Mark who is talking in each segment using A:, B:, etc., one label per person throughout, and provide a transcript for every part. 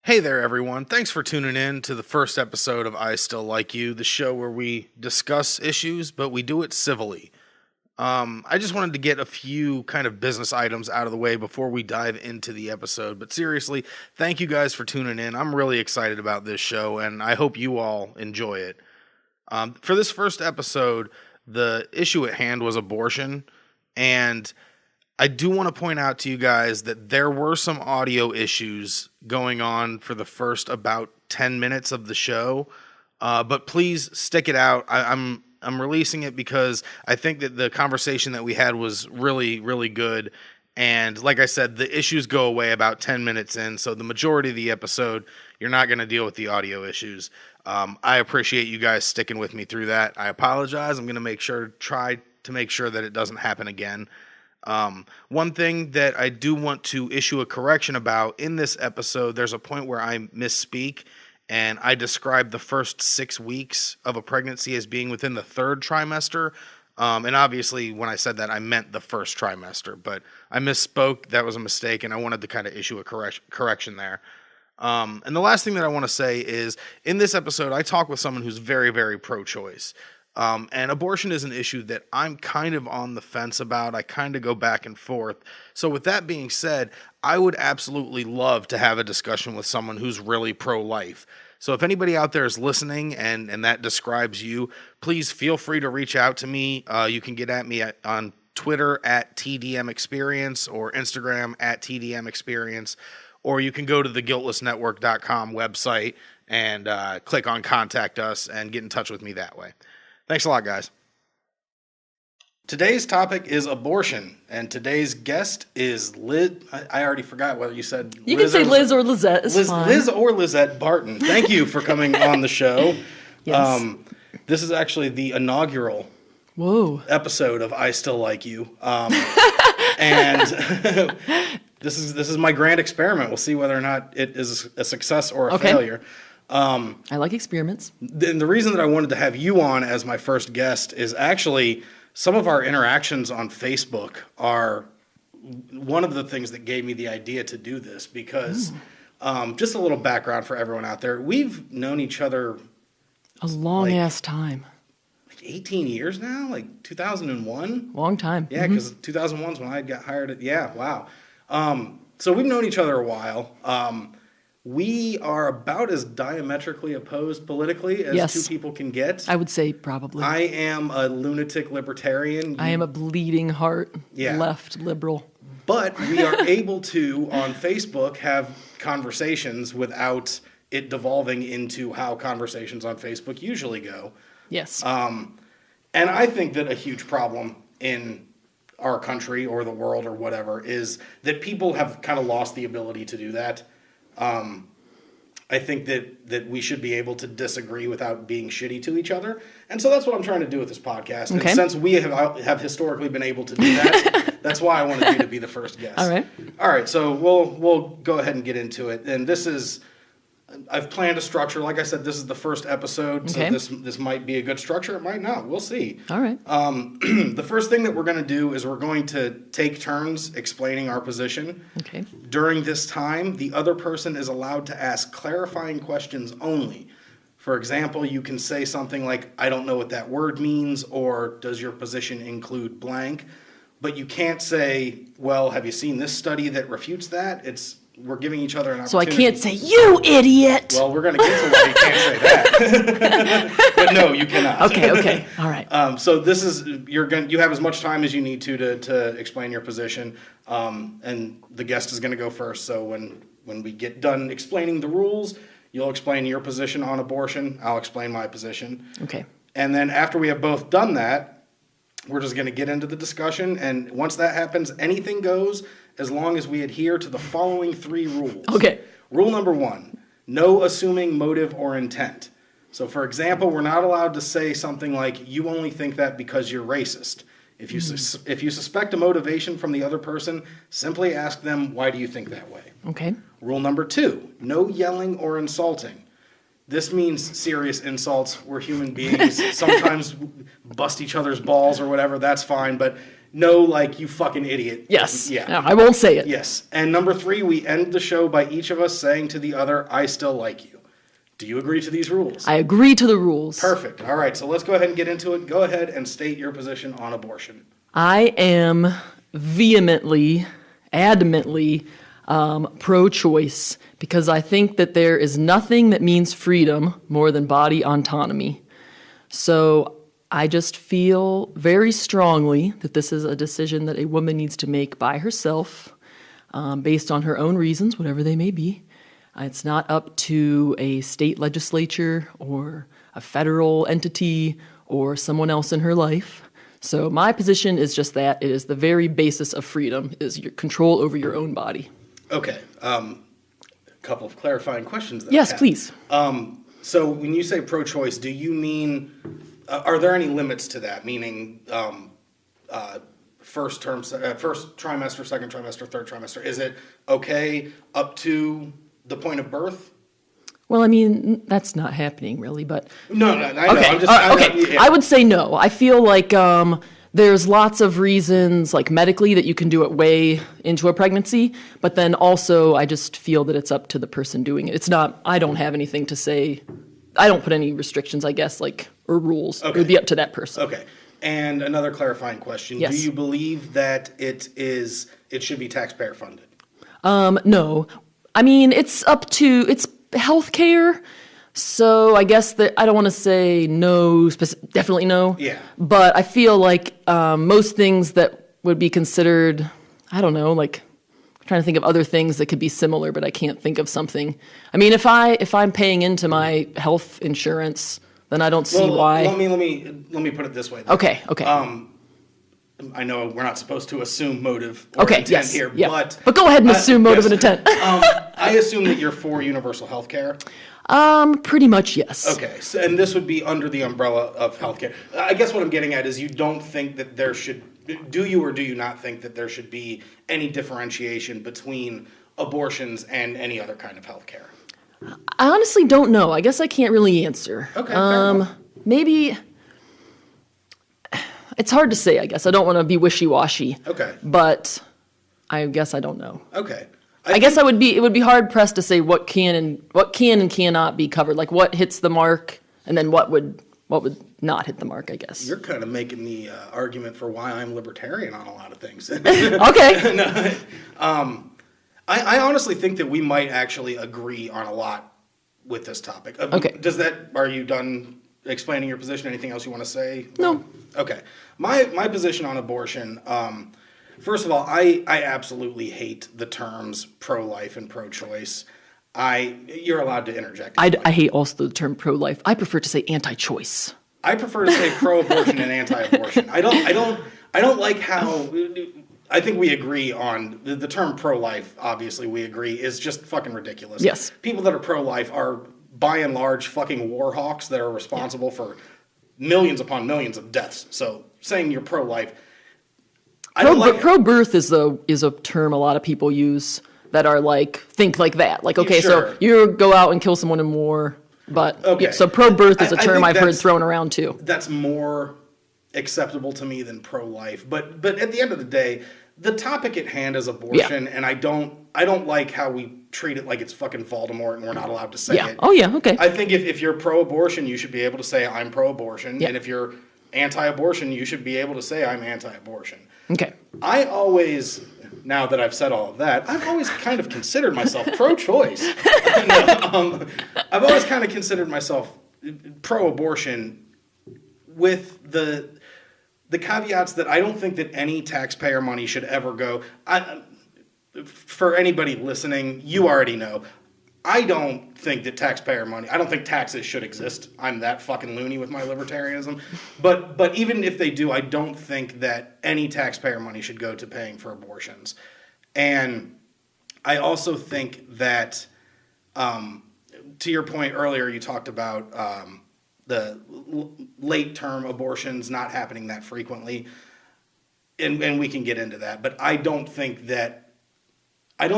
A: Hey there, everyone. Thanks for tuning in to the first episode of I Still Like You, the show where we discuss issues, but we do it civilly. I just wanted to get a few kind of business items out of the way before we dive into the episode. But seriously, thank you guys for tuning in. I'm really excited about this show, and I hope you all enjoy it. For this first episode, the issue at hand was abortion, and I do want to point out to you guys that there were some audio issues going on for the first about 10 minutes of the show, but please stick it out. I'm releasing it because I think that the conversation that we had was really, really good. And like I said, the issues go away about 10 minutes in, so the majority of the episode, you're not going to deal with the audio issues. I appreciate you guys sticking with me through that. I apologize. I'm going to try to make sure that it doesn't happen again. One thing that I do want to issue a correction about in this episode, there's a point where I misspeak and I described the first 6 weeks of a pregnancy as being within the third trimester. And obviously when I said that, I meant the first trimester, but I misspoke. That was a mistake. And I wanted to kind of issue a correction there. And the last thing that I want to say is in this episode, I talk with someone who's very, very pro-choice. And abortion is an issue that I'm kind of on the fence about. I kind of go back and forth. So with that being said, I would absolutely love to have a discussion with someone who's really pro-life. So if anybody out there is listening and that describes you, please feel free to reach out to me. You can get at me on Twitter at TDM Experience or Instagram at TDM Experience, or you can go to the guiltlessnetwork.com website and click on Contact Us and get in touch with me that way. Thanks a lot, guys. Today's topic is abortion, and today's guest is Liz. I already forgot whether you said
B: You can say Liz or Lizette. It's fine.
A: Liz or Lizette Barton. Thank you for coming on the show.
B: Yes.
A: This is actually the inaugural episode of I Still Like You. And this is my grand experiment. We'll see whether or not it is a success or a failure.
B: I like experiments.
A: And the reason that I wanted to have you on as my first guest is actually some of our interactions on Facebook are one of the things that gave me the idea to do this because just a little background for everyone out there. We've known each other
B: a long-ass time.
A: Like 18 years now? Like 2001?
B: Long time.
A: Yeah, because 2001 is when I got hired. Wow. So we've known each other a while. We are about as diametrically opposed politically as two people can get.
B: I would say probably.
A: I am a lunatic libertarian.
B: I am a bleeding heart left liberal.
A: But we are able to, on Facebook, have conversations without it devolving into how conversations on Facebook usually go.
B: Yes.
A: And I think that a huge problem in our country or the world or whatever is that people have kind of lost the ability to do that. I think that we should be able to disagree without being shitty to each other. And so that's what I'm trying to do with this podcast. Okay. And since we have historically been able to do that, that's why I wanted you to be the first guest. All right. So we'll go ahead and get into it. And I've planned a structure. Like I said, this is the first episode, so this might be a good structure. It might not. We'll see.
B: All right.
A: The first thing that we're going to do is we're going to take turns explaining our position.
B: Okay.
A: During this time, the other person is allowed to ask clarifying questions only. For example, you can say something like, I don't know what that word means, or does your position include blank? But you can't say, well, have you seen this study that refutes that? We're giving each other an opportunity.
B: So I can't say, you idiot!
A: Well, we're going to get to why you can't say that. But no, you cannot.
B: Okay. All right.
A: So this is, you have as much time as you need to explain your position. And the guest is going to go first. So when we get done explaining the rules, you'll explain your position on abortion. I'll explain my position.
B: Okay.
A: And then after we have both done that, we're just going to get into the discussion. And once that happens, anything goes, as long as we adhere to the following 3 rules.
B: Okay.
A: Rule number 1, no assuming motive or intent. So, for example, we're not allowed to say something like, you only think that because you're racist. If you suspect a motivation from the other person, simply ask them, why do you think that way?
B: Okay.
A: Rule number 2, no yelling or insulting. This means serious insults. We're human beings. Sometimes bust each other's balls or whatever. That's fine. But No, like, you fucking idiot.
B: Yes.
A: Yeah.
B: No, I won't say it.
A: Yes. And number 3, we end the show by each of us saying to the other, I still like you. Do you agree to these rules?
B: I agree to the rules.
A: Perfect. All right, so let's go ahead and get into it. Go ahead and state your position on abortion.
B: I am vehemently, adamantly pro-choice because I think that there is nothing that means freedom more than body autonomy. So I just feel very strongly that this is a decision that a woman needs to make by herself, based on her own reasons, whatever they may be. It's not up to a state legislature or a federal entity or someone else in her life. So my position is just that. It is the very basis of freedom, is your control over your own body.
A: Okay. A couple of clarifying questions.
B: Yes, please.
A: So when you say pro-choice, do you mean, are there any limits to that? Meaning first trimester, second trimester, third trimester. Is it okay up to the point of birth?
B: Well, I mean, that's not happening really, but...
A: No, I know.
B: Okay,
A: I'm just,
B: I would say no. I feel like there's lots of reasons, like medically, that you can do it way into a pregnancy, but then also I just feel that it's up to the person doing it. It's not, I don't have anything to say, I don't put any restrictions, I guess, like, or rules. Okay. It would be up to that person.
A: Okay. And another clarifying question.
B: Yes.
A: Do you believe that it should be taxpayer funded?
B: No. I mean, it's healthcare, so I guess that I don't want to say no, definitely no.
A: Yeah.
B: But I feel like most things that would be considered, I don't know, like I'm trying to think of other things that could be similar, but I can't think of something. I mean, if I'm paying into my health insurance, then I don't see why.
A: Let me put it this way. Then.
B: Okay.
A: I know we're not supposed to assume motive or intent here,
B: but go ahead and assume motive and intent.
A: I assume that you're for universal health care.
B: Pretty much, yes.
A: Okay, so, and this would be under the umbrella of healthcare. I guess what I'm getting at is you don't think that there should, do you or do you not think that there should be any differentiation between abortions and any other kind of healthcare?
B: I honestly don't know. I guess I can't really answer.
A: Okay, fair enough.
B: Maybe it's hard to say, I guess. I don't want to be wishy-washy.
A: Okay.
B: But I guess I don't know.
A: Okay.
B: I guess it would be hard pressed to say what can and cannot be covered. Like what hits the mark and then what would not hit the mark, I guess.
A: You're kind of making the argument for why I'm libertarian on a lot of things.
B: Okay.
A: No, I honestly think that we might actually agree on a lot with this topic.
B: Okay.
A: Are you done explaining your position? Anything else you want to say?
B: No.
A: Okay. My position on abortion, first of all, I absolutely hate the terms pro-life and pro-choice. You're allowed to interject.
B: I hate also the term pro-life. I prefer to say anti-choice.
A: I prefer to say pro-abortion and anti-abortion. I don't like how. I think we agree on the term pro-life. Obviously, we agree is just fucking ridiculous.
B: Yes.
A: People that are pro-life are by and large fucking war hawks that are responsible for millions upon millions of deaths. So saying you're pro-life,
B: pro-birth is a term a lot of people use that are like think like that. Like okay,
A: sure.
B: So you go out and kill someone in war, but
A: okay.
B: Yeah, so pro-birth is a term I've heard thrown around too.
A: That's more acceptable to me than pro-life. But at the end of the day, the topic at hand is abortion, and I don't like how we treat it like it's fucking Voldemort and we're not allowed to say it.
B: Oh yeah, okay.
A: I think if you're pro-abortion, you should be able to say I'm pro-abortion, and if you're anti-abortion, you should be able to say I'm anti-abortion.
B: Okay.
A: I always, now that I've said all of that, I've always kind of considered myself pro-choice. I've always kind of considered myself pro-abortion with the caveats that I don't think that any taxpayer money should ever go. For anybody listening, you already know. I don't think that I don't think taxes should exist. I'm that fucking loony with my libertarianism. But even if they do, I don't think that any taxpayer money should go to paying for abortions. And I also think that, to your point earlier, you talked about the late-term abortions not happening that frequently. And we can get into that. But I don't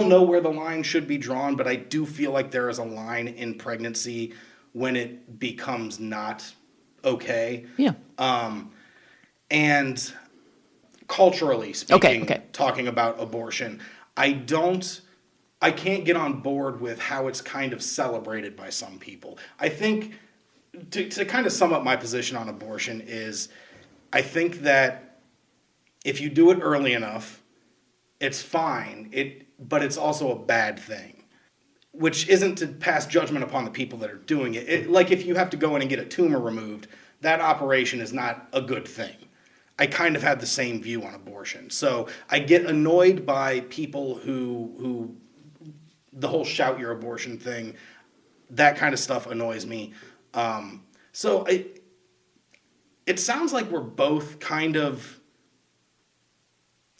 A: know where the line should be drawn, but I do feel like there is a line in pregnancy when it becomes not okay.
B: Yeah.
A: And culturally speaking,
B: Okay.
A: talking about abortion, I can't get on board with how it's kind of celebrated by some people. I think, to kind of sum up my position on abortion is, I think that if you do it early enough, it's fine. But it's also a bad thing, which isn't to pass judgment upon the people that are doing it. Like if you have to go in and get a tumor removed, that operation is not a good thing. I kind of have the same view on abortion. So I get annoyed by people who the whole shout your abortion thing, that kind of stuff annoys me. So it sounds like we're both kind of,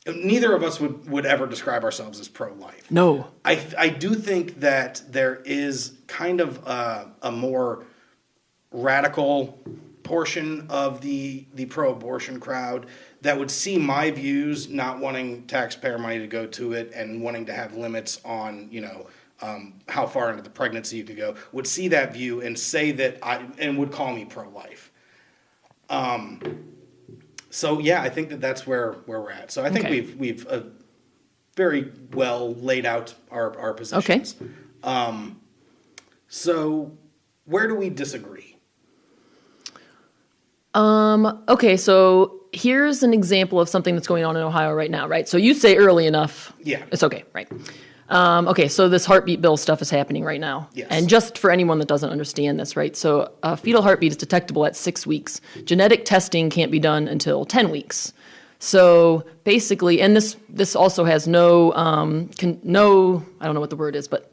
A: neither of us would ever describe ourselves as pro-life.
B: No.
A: I do think that there is kind of a more radical portion of the pro-abortion crowd that would see my views, not wanting taxpayer money to go to it and wanting to have limits on, how far into the pregnancy you could go, would see that view and say that and would call me pro-life. So yeah, I think that's where we're at. So I think we've very well laid out our positions.
B: Okay.
A: So where do we disagree?
B: Okay, so here's an example of something that's going on in Ohio right now, right? So you say early enough.
A: Yeah.
B: It's okay, right? Okay, so this heartbeat bill stuff is happening right now.
A: Yes.
B: And just for anyone that doesn't understand this, right? So fetal heartbeat is detectable at 6 weeks. Genetic testing can't be done until 10 weeks. So basically, and this also has no, I don't know what the word is, but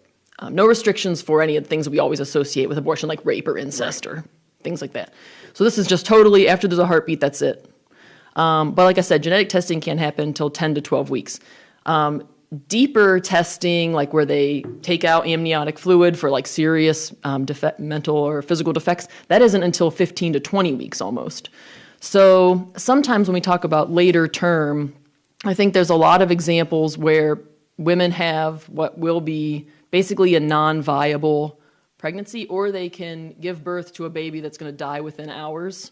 B: no restrictions for any of the things that we always associate with abortion, like rape or incest or things like that. So this is just totally, after there's a heartbeat, that's it. But like I said, genetic testing can't happen until 10 to 12 weeks. Deeper testing, like where they take out amniotic fluid for like serious mental or physical defects, that isn't until 15 to 20 weeks almost. So sometimes when we talk about later term, I think there's a lot of examples where women have what will be basically a non-viable pregnancy, or they can give birth to a baby that's going to die within hours.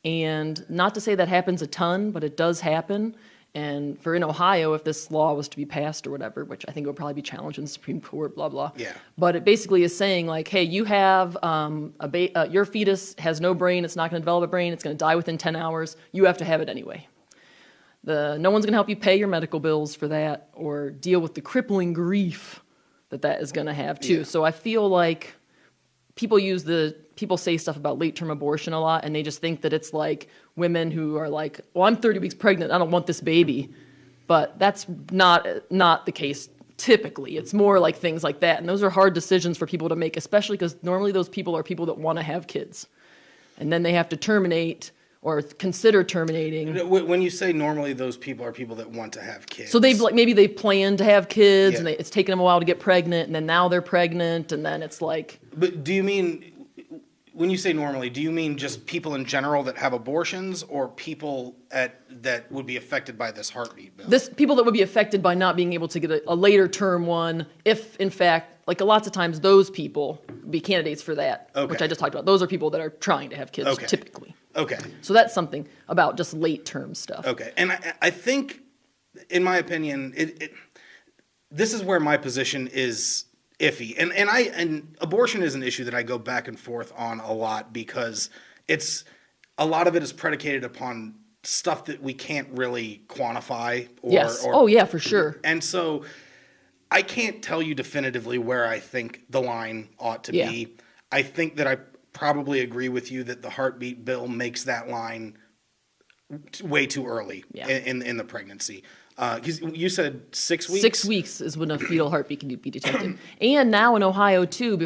B: And not to say that happens a ton, but it does happen. And for in Ohio, if this law was to be passed or whatever, which I think would probably be challenged in the Supreme Court, blah, blah.
A: Yeah.
B: But it basically is saying, like, hey, you have your fetus has no brain, it's not going to develop a brain, it's going to die within 10 hours, you have to have it anyway. No one's going to help you pay your medical bills for that or deal with the crippling grief that is going to have, too. Yeah. So I feel like people say stuff about late-term abortion a lot, and they just think that it's like women who are like, well, I'm 30 weeks pregnant, I don't want this baby. But that's not the case typically. It's more like things like that. And those are hard decisions for people to make, especially because normally those people are people that want to have kids. And then they have to terminate or consider terminating.
A: When you say normally those people are people that want to have kids.
B: So maybe they've planned to have kids, and it's taken them a while to get pregnant, and then now they're pregnant, and then it's like...
A: But do you mean, when you say normally, do you mean just people in general that have abortions, or people that would be affected by this heartbeat bill?
B: People that would be affected by not being able to get a later term one, if in fact, like lots of times those people be candidates for that, which I just talked about. Those are people that are trying to have kids typically.
A: Okay.
B: So that's something about just late term stuff.
A: Okay. And I think, in my opinion, this is where my position is iffy. And abortion is an issue that I go back and forth on a lot, because a lot of it is predicated upon stuff that we can't really quantify.
B: Oh yeah, for sure.
A: And so I can't tell you definitively where I think the line ought to be. I think that I probably agree with you that the heartbeat bill makes that line way too early in the pregnancy. Because you said 6 weeks?
B: 6 weeks is when a fetal heartbeat can be detected. And now in Ohio, too,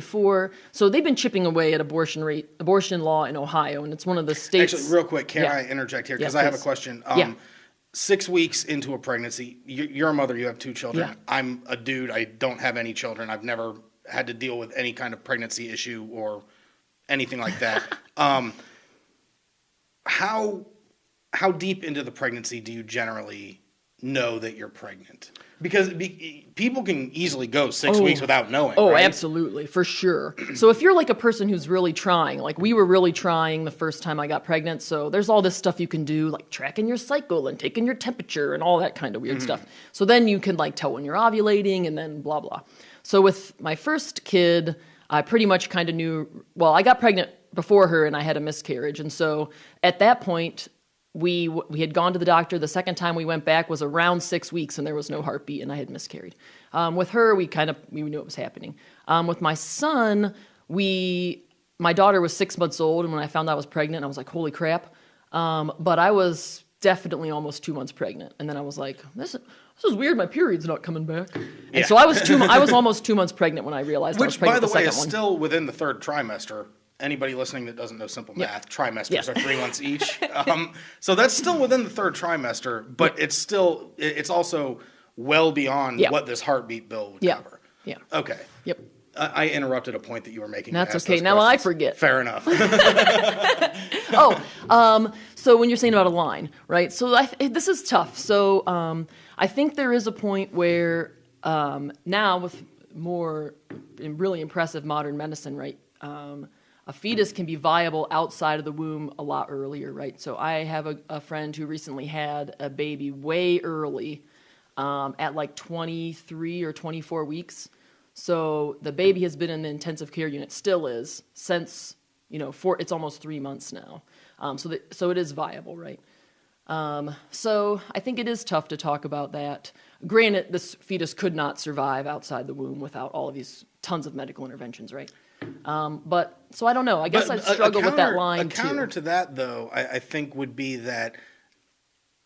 B: so they've been chipping away at abortion law in Ohio, and it's one of the states...
A: Actually, real quick, can I interject here? Because I have a question. 6 weeks into a pregnancy, you're a mother, you have 2 children.
B: Yeah.
A: I'm a dude, I don't have any children. I've never had to deal with any kind of pregnancy issue or anything like that. How deep into the pregnancy do you generally know that you're pregnant? Because people can easily go 6 weeks without knowing.
B: Oh,
A: right?
B: Absolutely, for sure. So if you're like a person who's really trying, like we were really trying the first time I got pregnant, so there's all this stuff you can do, like tracking your cycle and taking your temperature and all that kind of weird stuff. So then you can like tell when you're ovulating and then blah, blah. So with my first kid, I pretty much kind of knew, well, I got pregnant before her and I had a miscarriage. And so at that point, we had gone to the doctor. The second time we went back was around 6 weeks, and there was no heartbeat, and I had miscarried. With her, we knew it was happening. With my son, my daughter was 6 months old, and when I found out I was pregnant, I was like, holy crap. But I was definitely almost 2 months pregnant, and then I was like, this is weird. My period's not coming back. And so I was almost 2 months pregnant when I realized I was pregnant.
A: Which, by the way, is
B: one.
A: still within the third trimester. Anybody listening that doesn't know simple math, trimesters are 3 months each. So that's still within the third trimester, but it's also well beyond what this heartbeat bill would cover.
B: Yeah.
A: Okay.
B: Yep.
A: I interrupted a point that you were making.
B: That's okay. Now I forget.
A: Fair enough.
B: So when you're saying about a line, right? So this is tough. So I think there is a point where now with more really impressive modern medicine, right? A fetus can be viable outside of the womb a lot earlier, right? So I have a friend who recently had a baby way early at like 23 or 24 weeks. So the baby has been in the intensive care unit, still is, since, it's almost 3 months now. So it is viable, right? So I think it is tough to talk about that. Granted, this fetus could not survive outside the womb without all of these tons of medical interventions, right? But so I don't know. I guess I'd struggle with that line too.
A: A counter to that, though, I think would be that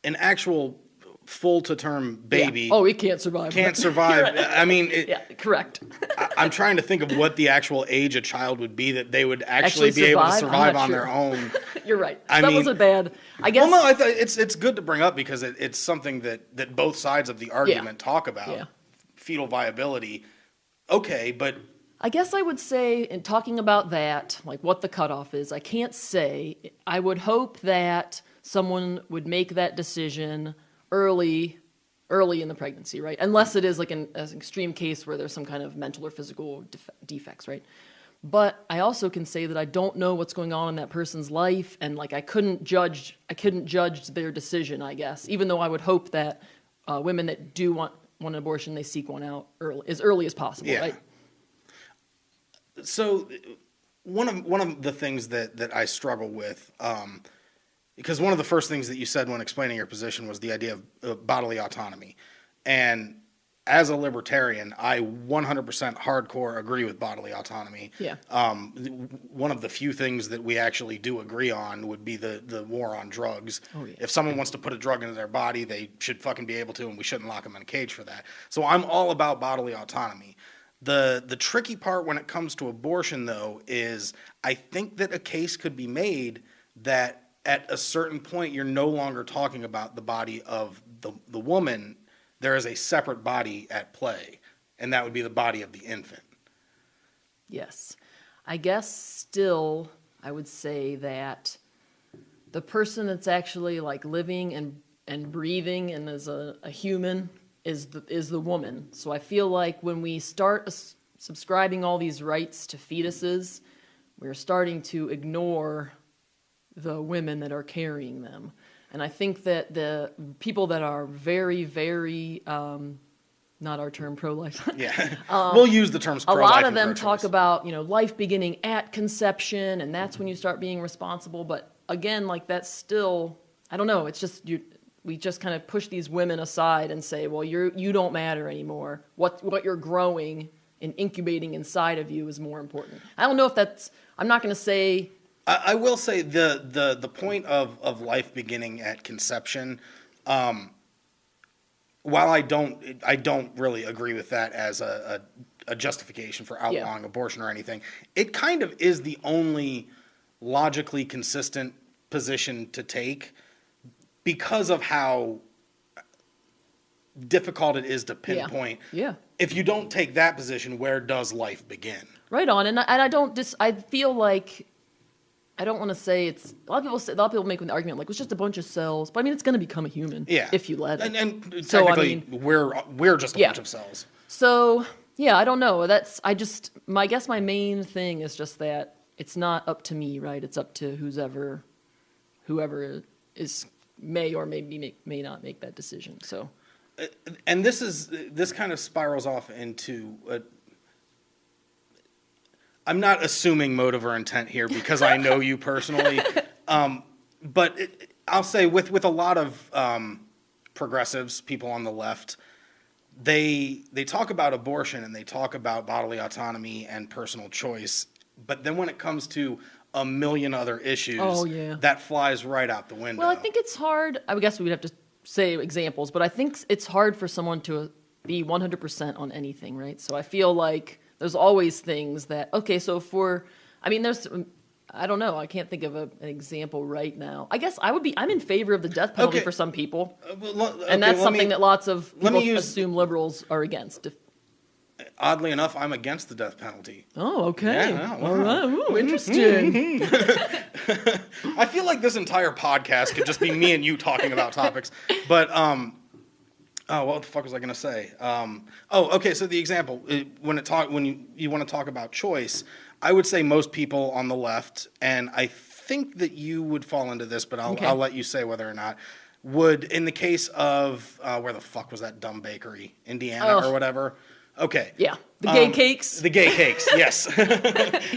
A: an actual full-to-term baby
B: it can't survive.
A: Can't survive. I mean,
B: correct.
A: I'm trying to think of what the actual age a child would be that they would actually be able to survive on their own.
B: You're right. That wasn't bad. I guess.
A: Well, no, it's good to bring up because it's something that both sides of the argument talk about.
B: Yeah.
A: Fetal viability. Okay, but
B: I guess I would say, in talking about that, like what the cutoff is, I can't say. I would hope that someone would make that decision early in the pregnancy, right? Unless it is like an extreme case where there's some kind of mental or physical defects, right? But I also can say that I don't know what's going on in that person's life, and like I couldn't judge their decision, I guess, even though I would hope that women that do want an abortion, they seek one out as early as possible, right?
A: So one of the things that I struggle with, because one of the first things that you said when explaining your position was the idea of bodily autonomy. And as a libertarian, I 100% hardcore agree with bodily autonomy.
B: Yeah.
A: One of the few things that we actually do agree on would be the war on drugs.
B: Oh, yeah.
A: If someone wants to put a drug into their body, they should fucking be able to, and we shouldn't lock them in a cage for that. So I'm all about bodily autonomy. The tricky part when it comes to abortion, though, is I think that a case could be made that at a certain point you're no longer talking about the body of the woman. There is a separate body at play, and that would be the body of the infant.
B: Yes. I guess still I would say that the person that's actually like living and breathing and is a human is the woman. So I feel like when we start subscribing all these rights to fetuses, we're starting to ignore the women that are carrying them. And I think that the people that are very, very, not our term pro-life.
A: Yeah, we'll use the terms pro-life.
B: A lot of them talk about, life beginning at conception, and that's when you start being responsible. But again, like that's still, I don't know, it's just we just kind of push these women aside and say, well, you don't matter anymore. What you're growing and incubating inside of you is more important. I don't know if that's, I'm not going to say.
A: I will say the point of life beginning at conception, while I don't really agree with that as a justification for outlawing abortion or anything, it kind of is the only logically consistent position to take because of how difficult it is to pinpoint.
B: Yeah.
A: If you don't take that position, where does life begin?
B: Right on. And I feel like I don't want to say it's a lot of people make an argument like it's just a bunch of cells, but I mean it's going to become a human if you let it.
A: And technically, we're just a bunch of cells.
B: So yeah, I don't know. I guess my main thing is just that it's not up to me, right? It's up to whoever is may or may not make that decision. So,
A: and this kind of spirals off into. I'm not assuming motive or intent here because I know you personally, but I'll say with a lot of progressives, people on the left, they talk about abortion and they talk about bodily autonomy and personal choice, but then when it comes to a million other issues, that flies right out the window.
B: Well, I think it's hard. I guess we would have to say examples, but I think it's hard for someone to be 100% on anything, right? So I feel like there's always things that, I don't know, I can't think of an example right now. I guess I'm in favor of the death penalty for some people. And that's something that lots of people assume liberals are against.
A: Oddly enough, I'm against the death penalty.
B: Oh, okay.
A: Yeah,
B: all right. Ooh, interesting.
A: I feel like this entire podcast could just be me and you talking about topics. But, what the fuck was I going to say? Okay, so the example, when you want to talk about choice, I would say most people on the left, and I think that you would fall into this, but I'll let you say whether or not, would, in the case of, where the fuck was that dumb bakery? Indiana or whatever? Okay.
B: Yeah. The gay cakes?
A: The gay cakes, yes.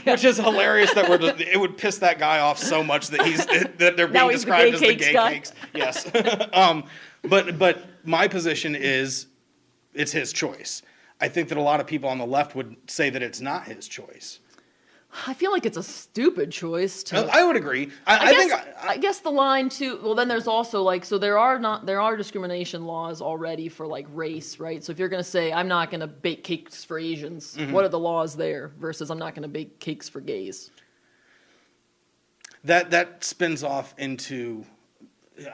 A: Which is hilarious that it would piss that guy off so much that they're being described as the gay cakes. Yes. But my position is it's his choice. I think that a lot of people on the left would say that it's not his choice.
B: I feel like it's a stupid choice.
A: I would agree.
B: I guess the line too. Well, then there's also there are discrimination laws already for race, right? So if you're going to say I'm not going to bake cakes for Asians, what are the laws there versus I'm not going to bake cakes for gays?
A: That spins off into.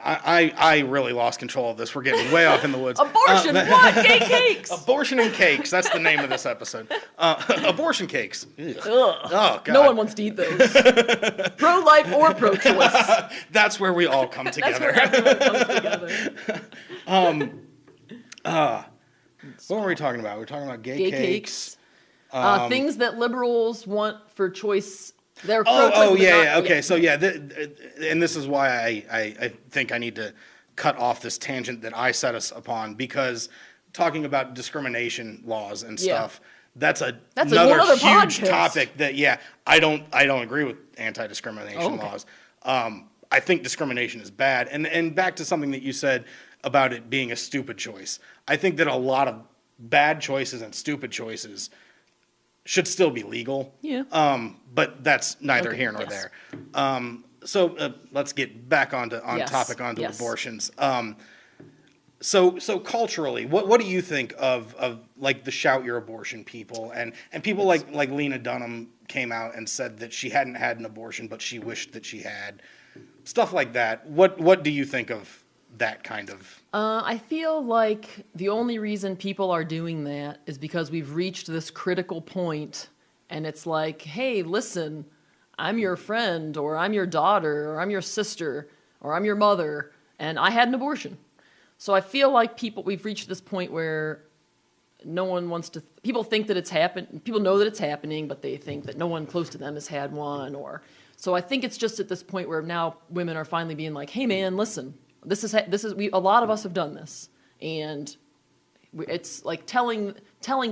A: I really lost control of this. We're getting way off in the woods.
B: Abortion, what? Gay cakes?
A: Abortion and cakes. That's the name of this episode. Abortion cakes. Ugh.
B: Ugh.
A: Oh, God.
B: No one wants to eat those. Pro-life or pro-choice.
A: That's where we all come together.
B: That's where everyone comes together.
A: What were we talking about? We were talking about gay
B: cakes. Things that liberals want for choice. They're
A: Okay. So and this is why I think I need to cut off this tangent that I set us upon, because talking about discrimination laws and stuff, that's another huge
B: podcast.
A: topic that I don't agree with anti-discrimination laws. I think discrimination is bad, and back to something that you said about it being a stupid choice. I think that a lot of bad choices and stupid choices should still be legal. Yeah. But that's neither here nor there. So let's get back onto abortions. So culturally, what do you think of the shout your abortion people and people like Lena Dunham came out and said that she hadn't had an abortion but she wished that she had, stuff like that. What do you think of that kind of?
B: I feel like the only reason people are doing that is because we've reached this critical point, and it's like, hey, listen, I'm your friend, or I'm your daughter, or I'm your sister, or I'm your mother, and I had an abortion. So I feel like we've reached this point where no one wants to. People think that it's happened. People know that it's happening, but they think that no one close to them has had one. So I think it's just at this point where now women are finally being like, hey, man, listen. This is a lot of us have done this, and it's like telling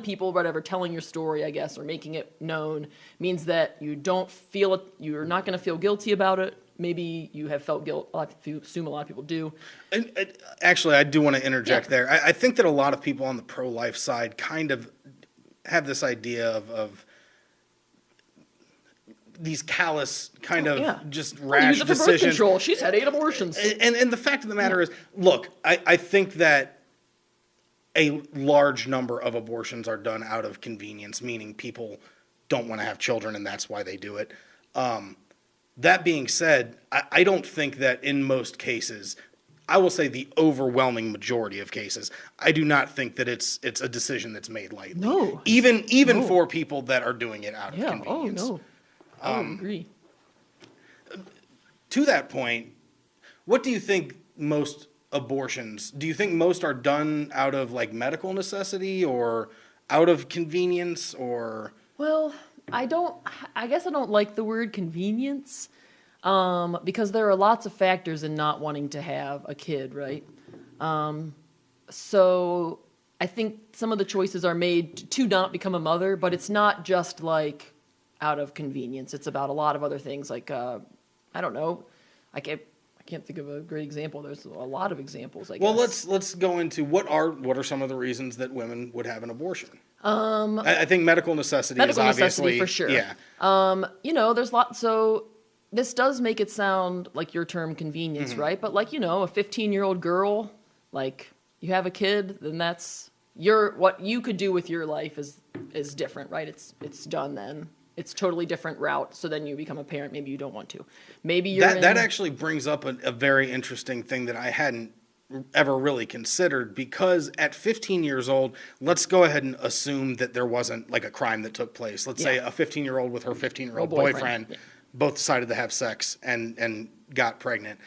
B: people whatever, telling your story, I guess, or making it known means that you don't feel it. You're not going to feel guilty about it. Maybe you have felt guilt. I assume a lot of people do.
A: And actually, I do want to interject there. I think that a lot of people on the pro-life side kind of have this idea of these callous kind of just rash
B: use it for
A: decisions.
B: Birth control. She's had 8 abortions.
A: And the fact of the matter is, look, I think that a large number of abortions are done out of convenience, meaning people don't want to have children and that's why they do it. That being said, I don't think that in most cases, I will say the overwhelming majority of cases, I do not think that it's a decision that's made lightly.
B: No.
A: Even for people that are doing it out of convenience.
B: Oh, no. I would agree.
A: to that point, what do you think most abortions, do you think most are done out of like medical necessity or out of convenience or?
B: Well, I guess I don't like the word convenience, because there are lots of factors in not wanting to have a kid, right? So I think some of the choices are made to not become a mother, but it's not just like out of convenience. It's about a lot of other things, like, I don't know, I can't think of a great example. There's a lot of examples, I guess.
A: Well, let's go into what are some of the reasons that women would have an abortion. I think medical necessity is obviously
B: for sure.
A: Yeah.
B: There's lots. So this does make it sound like your term convenience, right? But like, a 15-year-old girl, like you have a kid, then that's what you could do with your life is different, right? It's done then. It's totally different route. So then you become a parent. Maybe you don't want to. Maybe that
A: actually brings up a very interesting thing that I hadn't ever really considered, because at 15 years old, let's go ahead and assume that there wasn't like a crime that took place. Let's say a 15-year-old with her 15-year-old boyfriend both decided to have sex and got pregnant.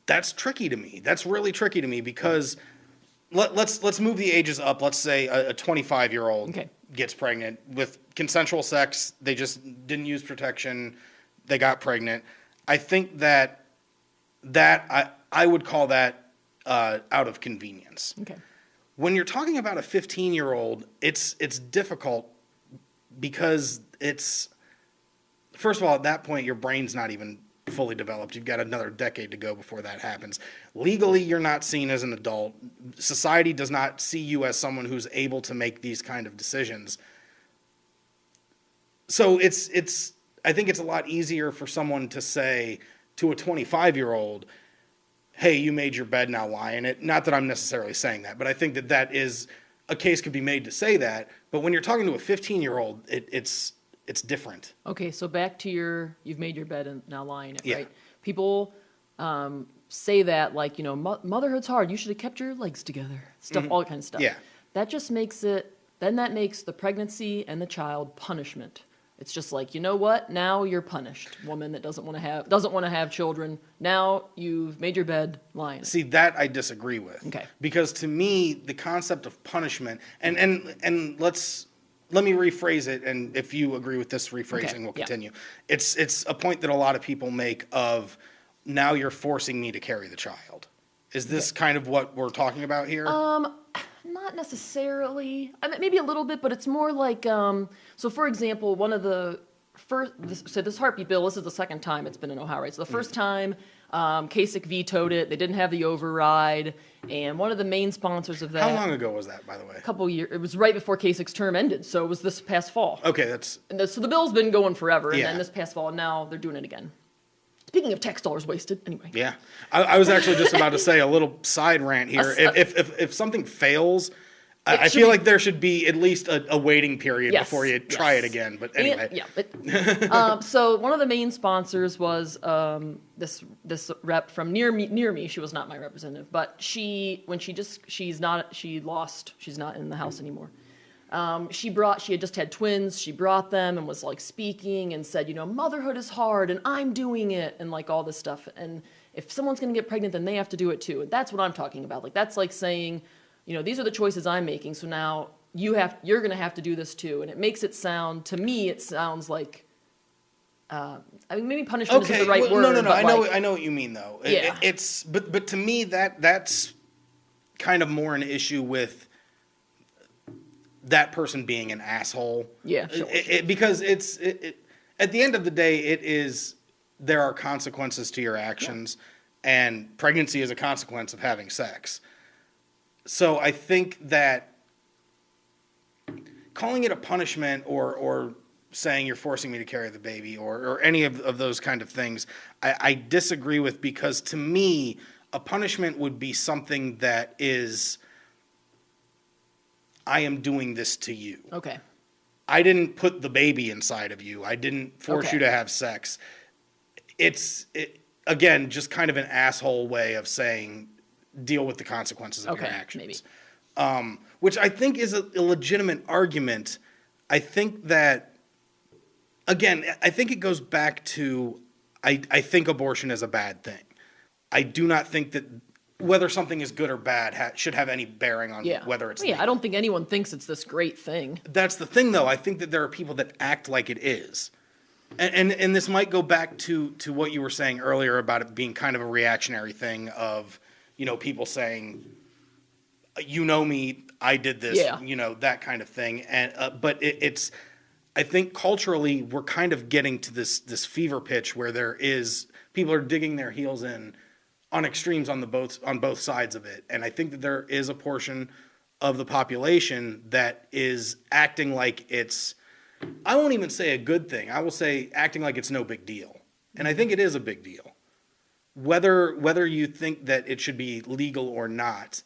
A: That's tricky to me. That's really tricky to me because let's move the ages up. Let's say a 25-year-old gets pregnant with consensual sex. They just didn't use protection. They got pregnant. I think that I would call that out of convenience.
B: Okay.
A: When you're talking about a 15-year-old, it's difficult because first of all, at that point, your brain's not even fully developed. You've got another decade to go before that happens. Legally, you're not seen as an adult. Society does not see you as someone who's able to make these kind of decisions. So I think it's a lot easier for someone to say to a 25-year-old, hey, you made your bed, now lie in it. Not that I'm necessarily saying that, but I think that is a case could be made to say that. But when you're talking to a 15-year-old, it's different.
B: Okay, so back to you've made your bed and now lie in it,
A: Yeah.
B: right? People say that like, motherhood's hard. You should have kept your legs together. Stuff, all that kind of stuff.
A: Yeah.
B: That just makes that makes the pregnancy and the child punishment. It's just like, you know what? Now you're punished. Woman that doesn't want to have children. Now you've made your bed, lie in it.
A: See, that I disagree with.
B: Okay.
A: Because to me, the concept of punishment, and let me rephrase it, and if you agree with this rephrasing, we'll continue. It's a point that a lot of people make of, now you're forcing me to carry the child. Is this kind of what we're talking about here?
B: Not necessarily. I mean, maybe a little bit, but it's more like, so for example, one of the first, this heartbeat bill, this is the second time it's been in Ohio, right? So the first time, Kasich vetoed it. They didn't have the override. And one of the main sponsors of that.
A: How long ago was that, by the way?
B: A couple years. It was right before Kasich's term ended. So it was this past fall.
A: Okay,
B: so the bill's been going forever. And
A: Yeah.
B: then this past fall, and now they're doing it again. Speaking of tax dollars wasted, anyway.
A: Yeah. I was actually just about to say a little side rant here. If something fails, I feel like there should be at least a waiting period before you try it again. But anyway.
B: So one of the main sponsors was this rep from near me. She was not my representative, but she's not in the House anymore. She had just had twins. She brought them and was like speaking and said, motherhood is hard and I'm doing it and like all this stuff. And if someone's going to get pregnant, then they have to do it too. And that's what I'm talking about. Like, that's like saying, these are the choices I'm making. So now you're going to have to do this too. And it makes it sound, to me, it sounds like, maybe punishment isn't the right word.
A: No.
B: But
A: I know what you mean though.
B: Yeah.
A: But to me, that's kind of more an issue with that person being an asshole.
B: Yeah, sure.
A: Because at the end of the day, there are consequences to your actions, and pregnancy is a consequence of having sex. So I think that calling it a punishment or saying you're forcing me to carry the baby or any of those kind of things, I disagree with, because to me, a punishment would be something that is, I am doing this to you.
B: Okay.
A: I didn't put the baby inside of you. I didn't force you to have sex. Again, just kind of an asshole way of saying, deal with the consequences of your actions.
B: Maybe.
A: Which I think is a legitimate argument. I think that, again, I think it goes back to, I think abortion is a bad thing. I do not think that whether something is good or bad should have any bearing on whether it's legal.
B: I don't think anyone thinks it's this great thing.
A: That's the thing, though. I think that there are people that act like it is. And this might go back to what you were saying earlier about it being kind of a reactionary thing of, people saying, you know me, I did this, that kind of thing. And but it's, I think culturally we're kind of getting to this fever pitch where people are digging their heels in on extremes on both sides of it. And I think that there is a portion of the population that is acting like it's, I won't even say a good thing. I will say acting like it's no big deal. And I think it is a big deal. Whether you think that it should be legal or not,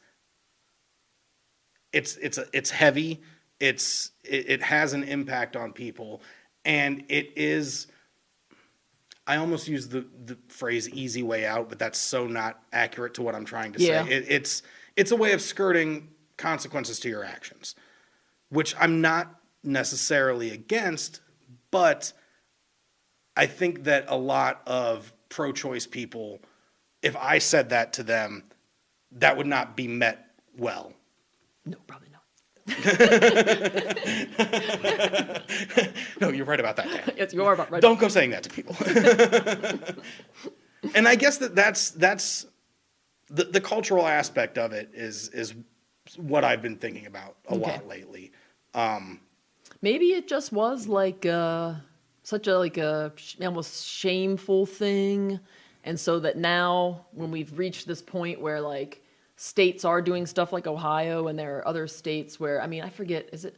A: it's heavy. It has an impact on people, and it is. I almost use the phrase "easy way out," but that's so not accurate to what I'm trying to say. It's a way of skirting consequences to your actions, which I'm not necessarily against, but I think that a lot of pro-choice people, if I said that to them, that would not be met well.
B: No, probably not.
A: No, you're right about that, Dan.
B: Yes, you are right.
A: Don't go saying that to people. And I guess that's the cultural aspect of it is what I've been thinking about a lot lately.
B: Maybe it just was like such a almost shameful thing, and so that now when we've reached this point where like states are doing stuff like Ohio, and there are other states where, I forget, is it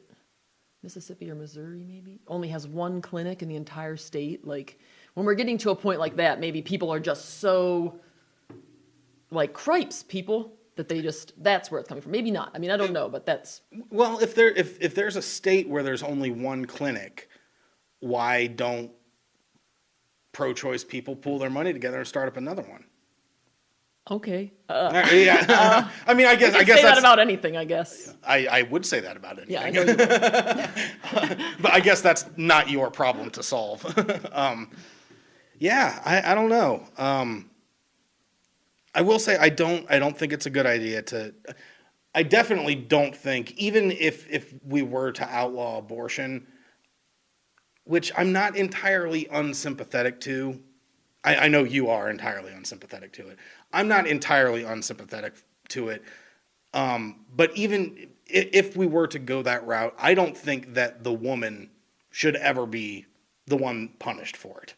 B: Mississippi or Missouri maybe, only has one clinic in the entire state. Like when we're getting to a point like that, maybe people are just so like cripes people that that's where it's coming from. Maybe not. I don't know, but that's...
A: Well, if there's a state where there's only one clinic, why don't pro-choice people pool their money together and start up another one?
B: Okay.
A: Yeah. I guess
B: say that about anything, I guess.
A: I would say that about anything.
B: Yeah, I know you would.
A: But I guess that's not your problem to solve. I don't know. I will say I don't think it's a good idea to. I definitely don't think, even if we were to outlaw abortion, which I'm not entirely unsympathetic to. I know you are entirely unsympathetic to it. I'm not entirely unsympathetic to it. But even if we were to go that route, I don't think that the woman should ever be the one punished for it.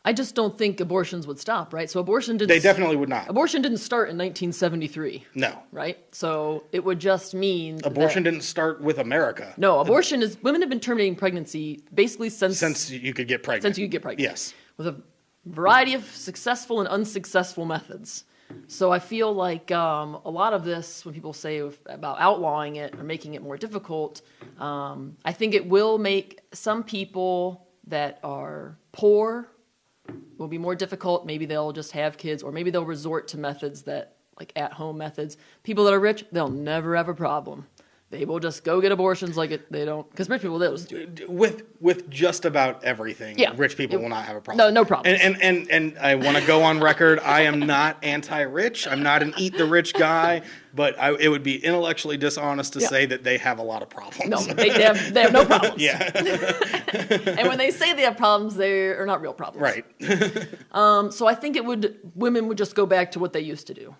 B: I just don't think abortions would stop, right? So
A: They definitely would not.
B: Abortion didn't start in 1973.
A: No.
B: Right? So it would just mean
A: abortion didn't start with America.
B: No, women have been terminating pregnancy basically since
A: you could get pregnant.
B: Since you could get pregnant.
A: Yes.
B: With a variety of successful and unsuccessful methods. So I feel like a lot of this, when people say about outlawing it or making it more difficult, I think it will make some people that are poor will be more difficult. Maybe they'll just have kids, or maybe they'll resort to methods that, like at-home methods. People that are rich, they'll never have a problem. They will just go get abortions they don't, because rich people, they'll just do it.
A: With just about everything, rich people will not have a problem.
B: No problem.
A: And I want to go on record, I am not anti-rich. I'm not an eat the rich guy, but it would be intellectually dishonest to say that they have a lot of problems.
B: No, they have no problems.
A: Yeah.
B: And when they say they have problems, they are not real problems.
A: Right.
B: So I think women would just go back to what they used to do,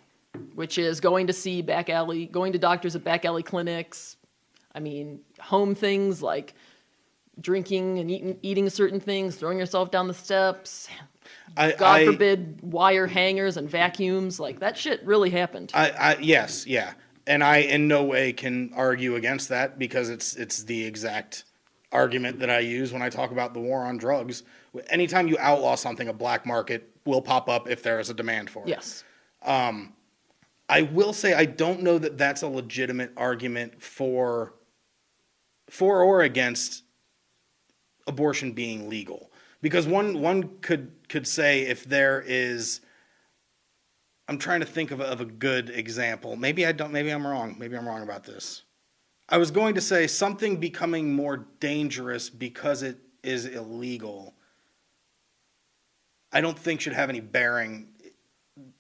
B: which is going to doctors at back alley clinics. Home things like drinking and eating certain things, throwing yourself down the steps. God forbid, wire hangers and vacuums. Like, that shit really happened.
A: Yes, yeah. And I in no way can argue against that, because it's the exact argument that I use when I talk about the war on drugs. Anytime you outlaw something, a black market will pop up if there is a demand for it.
B: Yes.
A: I will say I don't know that that's a legitimate argument for or against abortion being legal, because one could say, if there is, I'm trying to think of a good example. Maybe I'm wrong. Maybe I'm wrong about this. I was going to say something becoming more dangerous because it is illegal. I don't think should have any bearing.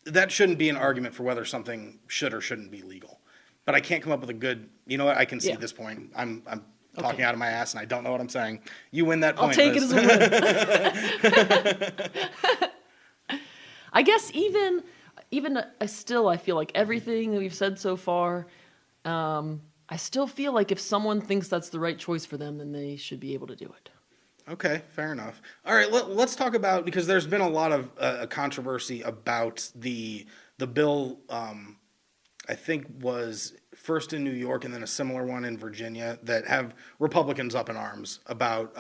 A: That shouldn't be an argument for whether something should or shouldn't be legal. But I can't come up with a good, you know what, I can see this point. I'm talking out of my ass and I don't know what I'm saying. You win that point.
B: I'll take it as a win. I guess even still, I feel like everything that we've said so far, I still feel like if someone thinks that's the right choice for them, then they should be able to do it.
A: Okay, fair enough. All right, let's talk about, because there's been a lot of controversy about the bill. I think was first in New York and then a similar one in Virginia that have Republicans up in arms about.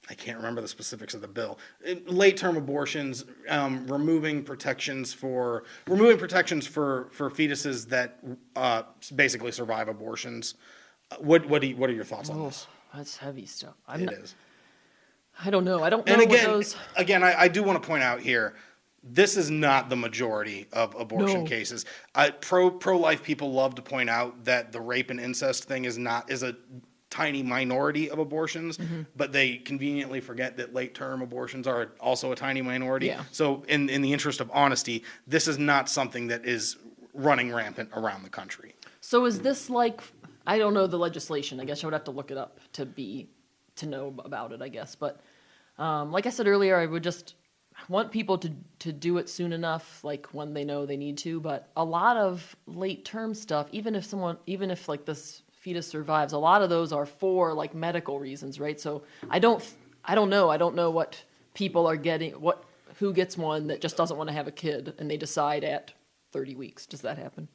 A: I can't remember the specifics of the bill. Late-term abortions, removing protections for fetuses that basically survive abortions. What are your thoughts on this?
B: That's heavy stuff.
A: It is.
B: I don't know. I don't know
A: and again,
B: what those...
A: Again, I do want to point out here, this is not the majority of abortion cases. Pro-life people love to point out that the rape and incest thing is a tiny minority of abortions, but they conveniently forget that late-term abortions are also a tiny minority.
B: Yeah.
A: So in the interest of honesty, this is not something that is running rampant around the country.
B: So is this like... I don't know the legislation. I guess I would have to look it up to know about it, I guess. But like I said earlier, I would just want people to do it soon enough, like when they know they need to. But a lot of late-term stuff, even if like this fetus survives, a lot of those are for like medical reasons, right? So I don't know. I don't know what people are getting, who gets one that just doesn't want to have a kid and they decide at 30 weeks. Does that happen?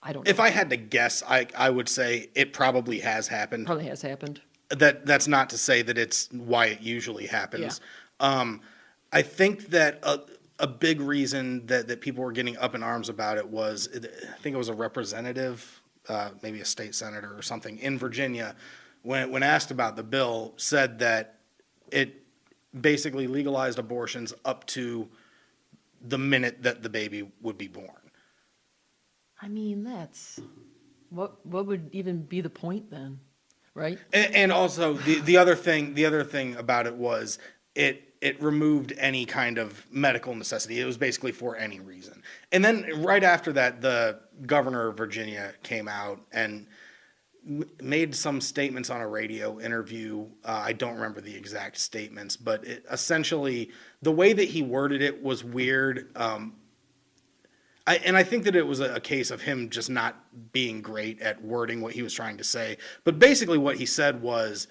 B: I don't know.
A: If I had to guess, I would say it probably has happened.
B: Probably has happened.
A: That's not to say that it's why it usually happens. Yeah. I think that a big reason that people were getting up in arms about it was, I think it was a representative, maybe a state senator or something in Virginia, when asked about the bill, said that it basically legalized abortions up to the minute that the baby would be born.
B: I mean, that's what would even be the point then, right?
A: And also the other thing about it was it removed any kind of medical necessity. It was basically for any reason. And then right after that, the governor of Virginia came out and made some statements on a radio interview. I don't remember the exact statements, but essentially the way that he worded it was weird. I think that it was a case of him just not being great at wording what he was trying to say. But basically what he said was,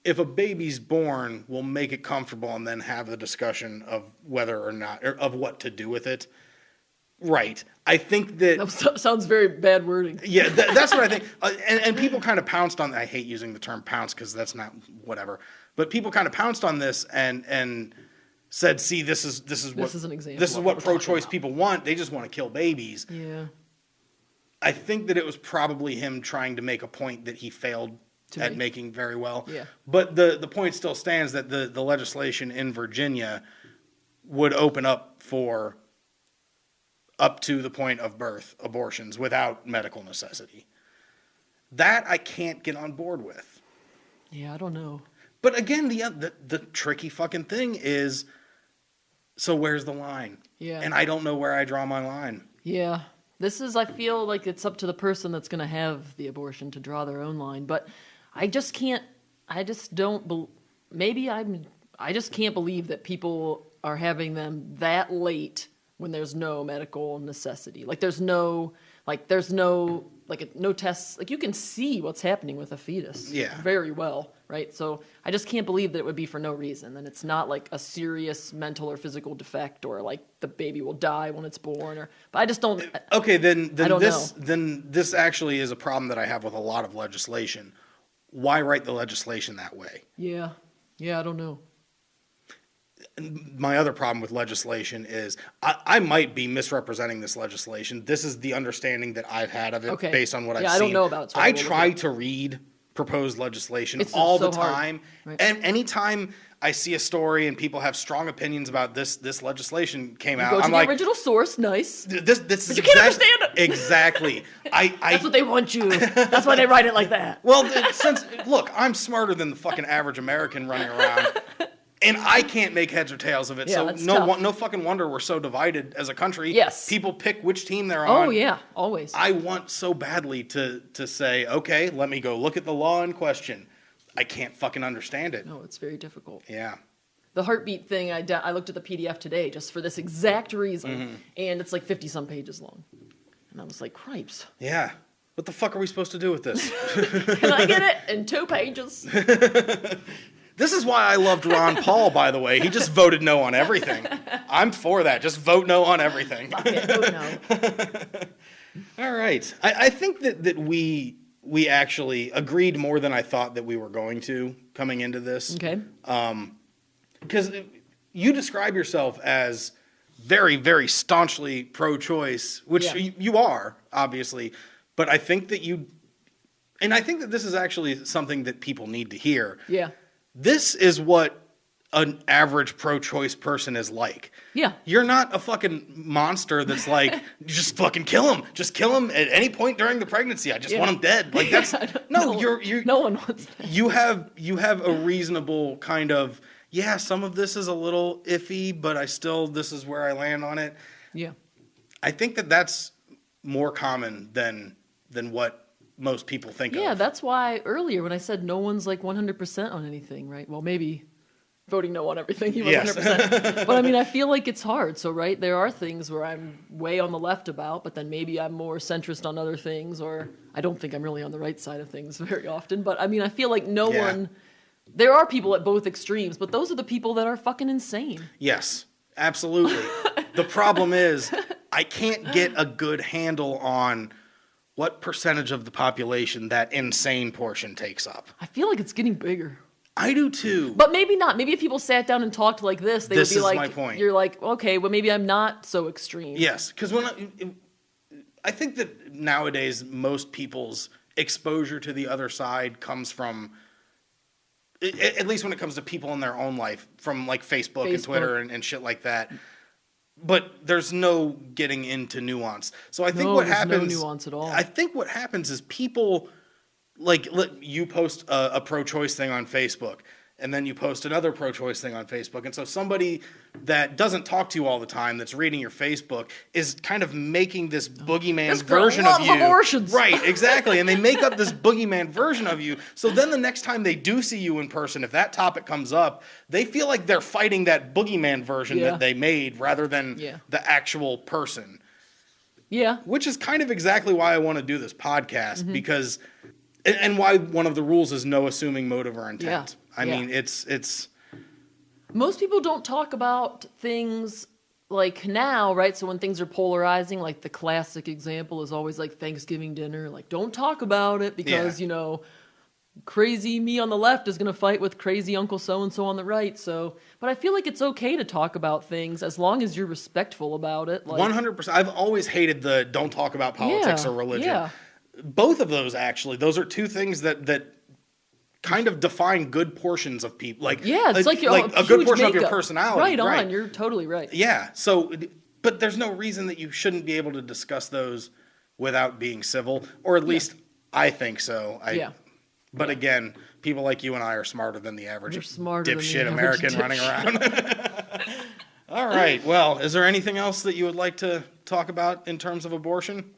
A: if a baby's born, we'll make it comfortable and then have the discussion of whether or not, or of what to do with it. Right. I think that
B: sounds very bad wording.
A: Yeah, that's what I think. And people kind of pounced on, I hate using the term pounce because that's not whatever. But people kind of pounced on this and said, "See, this is an example. This is what pro-choice people want. They just want to kill babies."
B: Yeah.
A: I think that it was probably him trying to make a point that he failed at making very well.
B: Yeah.
A: But the point still stands that the legislation in Virginia would open up for up to the point of birth abortions without medical necessity. That I can't get on board with.
B: Yeah, I don't know.
A: But again, the tricky fucking thing is, so where's the line?
B: Yeah.
A: And I don't know where I draw my line.
B: Yeah. I feel like it's up to the person that's going to have the abortion to draw their own line. But I just can't believe that people are having them that late when there's no medical necessity. There's no tests. Like, you can see what's happening with a fetus very well, right? So I just can't believe that it would be for no reason. And it's not like a serious mental or physical defect, or like the baby will die when it's born, but I just don't.
A: Okay, then
B: I don't know.
A: Then this actually is a problem that I have with a lot of legislation. Why write the legislation that way?
B: Yeah, I don't know.
A: My other problem with legislation is I might be misrepresenting this legislation. This is the understanding that I've had of it based on what I've seen.
B: I don't know about it. So
A: I try to read proposed legislation
B: It's
A: all
B: so
A: the
B: hard.
A: time.
B: Right.
A: And anytime I see a story and people have strong opinions about this legislation came out,
B: Go to
A: I'm
B: the
A: like,
B: original source, nice.
A: this
B: But you can't understand it.
A: Exactly.
B: That's what they want you. That's why they write it like that.
A: Well, look, I'm smarter than the fucking average American running around, and I can't make heads or tails of it.
B: Yeah,
A: So
B: that's tough.
A: no fucking wonder we're so divided as a country.
B: Yes.
A: People pick which team they're on.
B: Oh, yeah, always.
A: I want so badly to say, okay, let me go look at the law in question. I can't fucking understand it.
B: No, it's very difficult.
A: Yeah.
B: The heartbeat thing, I looked at the PDF today just for this exact reason,
A: Mm-hmm.
B: and it's like 50-some pages long. And I was like, cripes.
A: Yeah. What the fuck are we supposed to do with this?
B: Can I get it in 2 pages?
A: This is why I loved Ron Paul, by the way. He just voted no on everything. I'm for that. Just vote no on everything.
B: Fuck it, vote no.
A: All right. I think that we actually agreed more than I thought that we were going to coming into this.
B: Okay.
A: Because you describe yourself as very, very staunchly pro-choice, which
B: Yeah.
A: you are, obviously. But I think that and I think that this is actually something that people need to hear.
B: Yeah.
A: This is what an average pro-choice person is like.
B: Yeah.
A: You're not a fucking monster that's like, just fucking kill him. Just kill him at any point during the pregnancy. I just want him dead. Like that's no, you're
B: no one wants that.
A: you have a reasonable kind of, yeah, some of this is a little iffy, but this is where I land on it.
B: Yeah.
A: I think that that's more common than what most people think of.
B: Yeah, that's why earlier when I said no one's like 100% on anything, right? Well, maybe voting no on everything, he was
A: Yes.
B: 100%. But I mean, I feel like it's hard. So, right, there are things where I'm way on the left about, but then maybe I'm more centrist on other things, or I don't think I'm really on the right side of things very often. But I mean, I feel like no one, there are people at both extremes, but those are the people that are fucking insane.
A: Yes, absolutely. The problem is I can't get a good handle on what percentage of the population that insane portion takes up.
B: I feel like it's getting bigger.
A: I do too.
B: But maybe not. Maybe if people sat down and talked like this, they
A: This
B: would be
A: is
B: like,
A: my point.
B: You're like, okay, well, maybe I'm not so extreme.
A: Yes, because I think that nowadays most people's exposure to the other side comes from, at least when it comes to people in their own life, from like Facebook. And Twitter and shit like that. But there's no getting into nuance. So I think what happens,
B: no nuance at all.
A: I think what happens is people, like, you post a pro-choice thing on Facebook, and then you post another pro-choice thing on Facebook. And so somebody that doesn't talk to you all the time, that's reading your Facebook, is kind of making this boogeyman
B: This girl
A: version of
B: loves
A: you.
B: abortions.
A: Right, exactly. And they make up this boogeyman version of you. So then the next time they do see you in person, if that topic comes up, they feel like they're fighting that boogeyman version that they made rather than the actual person.
B: Yeah.
A: Which is kind of exactly why I want to do this podcast, because, and why one of the rules is no assuming motive or intent. I mean, it's.
B: Most people don't talk about things like now, right? So when things are polarizing, like the classic example is always like Thanksgiving dinner. Like, don't talk about it because, you know, crazy me on the left is going to fight with crazy Uncle so-and-so on the right. So, but I feel like it's okay to talk about things as long as you're respectful about it. Like,
A: 100%. I've always hated the don't talk about politics or religion.
B: Yeah.
A: Both of those, actually, those are two things that kind of define good portions of people. Like,
B: it's like
A: a good portion of your personality.
B: Right on, you're totally right.
A: Yeah. So, but there's no reason that you shouldn't be able to discuss those without being civil, or at least I think so. But again, people like you and I are smarter than the average dipshit American running around. All right. Well, is there anything else that you would like to talk about in terms of abortion?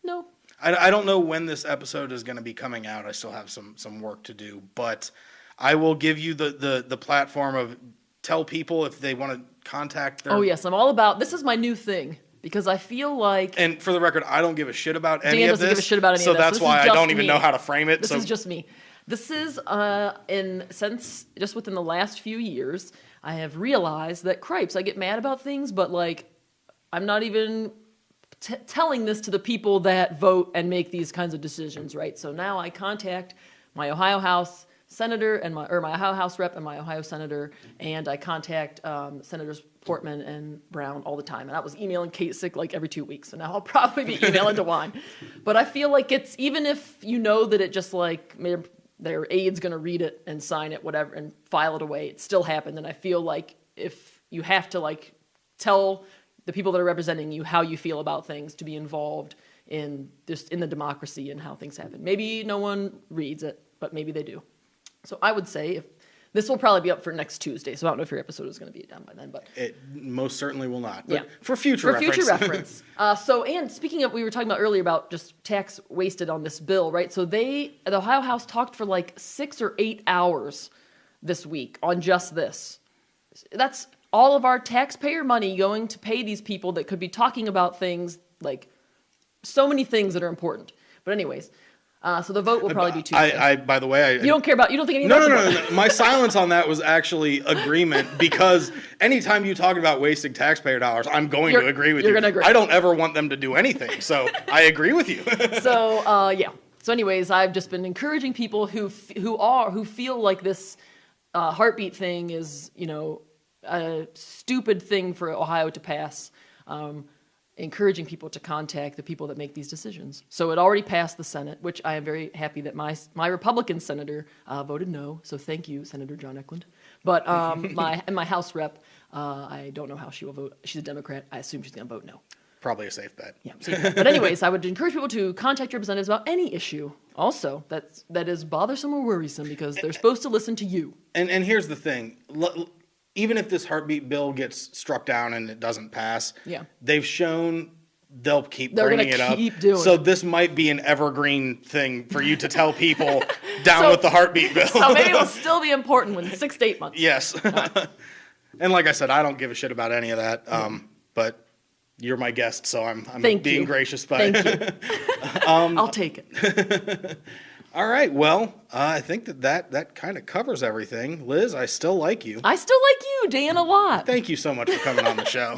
B: No.
A: I don't know when this episode is going to be coming out. I still have some work to do, but I will give you the platform of tell people if they want to contact their...
B: Oh, yes. I'm all about... This is my new thing because I feel like...
A: And for the record, I don't give a shit about any of this.
B: Dan doesn't give a shit about any of this.
A: So that's why I don't even know how to frame it.
B: This is just me. This is, since just within the last few years, I have realized that cripes, I get mad about things, but like, I'm not even... telling this to the people that vote and make these kinds of decisions, right? So now I contact my Ohio House senator and my Ohio House rep and my Ohio senator, and I contact Senators Portman and Brown all the time. And I was emailing Kasich like every 2 weeks, and now I'll probably be emailing DeWine. But I feel like it's, even if you know that it just like, their aide's going to read it and sign it, whatever, and file it away, it still happened. And I feel like if you have to like tell the people that are representing you how you feel about things, to be involved in just in the democracy and how things happen. Maybe no one reads it, but maybe they do. So I would say if this will probably be up for next Tuesday, so I don't know if your episode is going to be done by then, but
A: it most certainly will not. But
B: yeah,
A: for future
B: reference. And speaking of, we were talking about earlier about just tax wasted on this bill, right? So the Ohio House talked for like 6 or 8 hours this week on just this. That's all of our taxpayer money going to pay these people that could be talking about things like so many things that are important. But anyways. So the vote will probably be Tuesday.
A: By the way,
B: you don't think any of that?
A: No. My silence on that was actually agreement, because anytime you talk about wasting taxpayer dollars, I'm going to agree with you.
B: You're going to agree.
A: I don't ever want them to do anything, so I agree with you.
B: So yeah. So anyways, I've just been encouraging people who feel like this heartbeat thing is, a stupid thing for Ohio to pass. Encouraging people to contact the people that make these decisions. So it already passed the Senate, which I am very happy that my Republican senator voted no. So thank you, Senator John Eklund. But my House rep, I don't know how she will vote. She's a Democrat. I assume she's going to vote no.
A: Probably a safe bet.
B: Yeah. But anyways, I would encourage people to contact representatives about any issue. Also, that is bothersome or worrisome, because they're supposed to listen to you.
A: And here's the thing. Even if this heartbeat bill gets struck down and it doesn't pass, they've shown they're bringing it up. So this might be an evergreen thing for you to tell people with the heartbeat bill.
B: So maybe it'll still be important when 6 to 8 months.
A: Yes. And like I said, I don't give a shit about any of that. But you're my guest, so I'm being gracious by
B: Thank you. I'll take it.
A: All right, well, I think that kind of covers everything. Liz, I still like you.
B: I still like you, Dan, a lot.
A: Thank you so much for coming on the show.